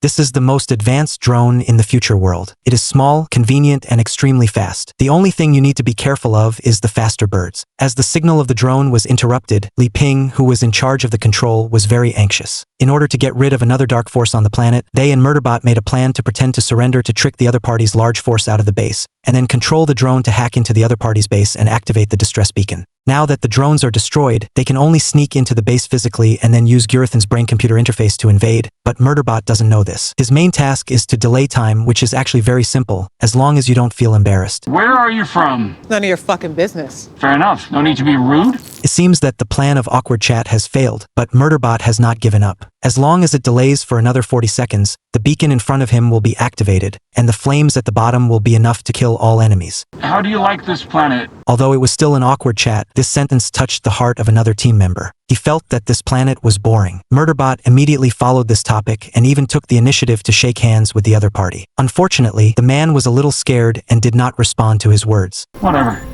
This is the most advanced drone in the future world. It is small, convenient, and extremely fast. The only thing you need to be careful of is the faster birds. As the signal of the drone was interrupted, Li Ping, who was in charge of the control, was very anxious. In order to get rid of another dark force on the planet, they and Murderbot made a plan to pretend to surrender to trick the other party's large force out of the base, and then control the drone to hack into the other party's base and activate the distress beacon. Now that the drones are destroyed, they can only sneak into the base physically and then use Gurathan's brain-computer interface to invade, but Murderbot doesn't know this. His main task is to delay time, which is actually very simple, as long as you don't feel embarrassed. Where are you from? None of your fucking business. Fair enough. No need to be rude. It seems that the plan of awkward chat has failed, but Murderbot has not given up. As long as it delays for another 40 seconds, the beacon in front of him will be activated, and the flames at the bottom will be enough to kill all enemies. How do you like this planet? Although it was still an awkward chat, this sentence touched the heart of another team member. He felt that this planet was boring. Murderbot immediately followed this topic and even took the initiative to shake hands with the other party. Unfortunately, the man was a little scared and did not respond to his words. Whatever.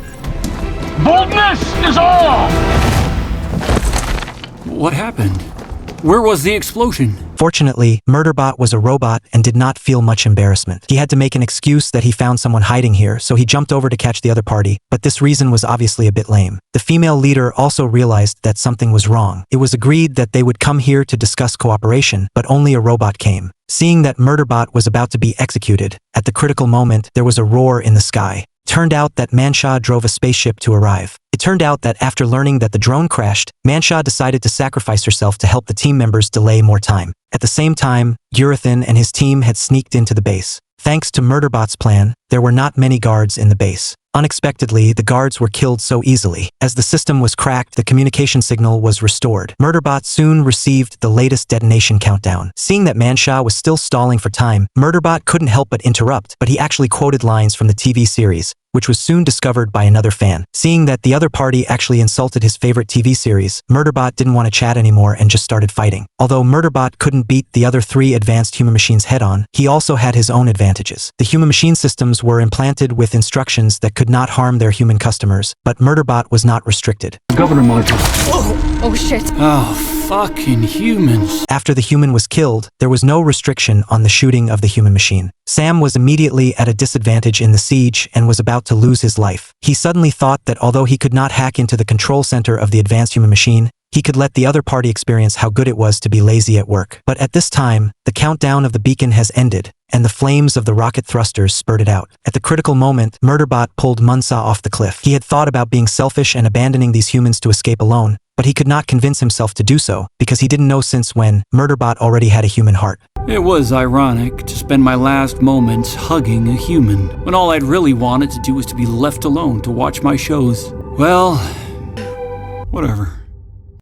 Boldness is all! What happened? Where was the explosion? Fortunately, Murderbot was a robot and did not feel much embarrassment. He had to make an excuse that he found someone hiding here, so he jumped over to catch the other party, but this reason was obviously a bit lame. The female leader also realized that something was wrong. It was agreed that they would come here to discuss cooperation, but only a robot came. Seeing that Murderbot was about to be executed, at the critical moment, there was a roar in the sky. Turned out that Mansha drove a spaceship to arrive. It turned out that after learning that the drone crashed, Mansha decided to sacrifice herself to help the team members delay more time. At the same time, Gurathan and his team had sneaked into the base. Thanks to Murderbot's plan, there were not many guards in the base. Unexpectedly, the guards were killed so easily. As the system was cracked, the communication signal was restored. Murderbot soon received the latest detonation countdown. Seeing that Mansha was still stalling for time, Murderbot couldn't help but interrupt, but he actually quoted lines from the TV series, which was soon discovered by another fan. Seeing that the other party actually insulted his favorite TV series, Murderbot didn't want to chat anymore and just started fighting. Although Murderbot couldn't beat the other three advanced human machines head-on, he also had his own advantages. The human machine systems were implanted with instructions that could not harm their human customers, but Murderbot was not restricted. Governor module. Oh shit. Oh, fucking humans. After the human was killed, there was no restriction on the shooting of the human machine. Sam was immediately at a disadvantage in the siege and was about to lose his life. He suddenly thought that although he could not hack into the control center of the advanced human machine, he could let the other party experience how good it was to be lazy at work. But at this time, the countdown of the beacon has ended, and the flames of the rocket thrusters spurted out. At the critical moment, Murderbot pulled Munsa off the cliff. He had thought about being selfish and abandoning these humans to escape alone, but he could not convince himself to do so, because he didn't know since when Murderbot already had a human heart. It was ironic to spend my last moments hugging a human, when all I'd really wanted to do was to be left alone to watch my shows. Well, whatever.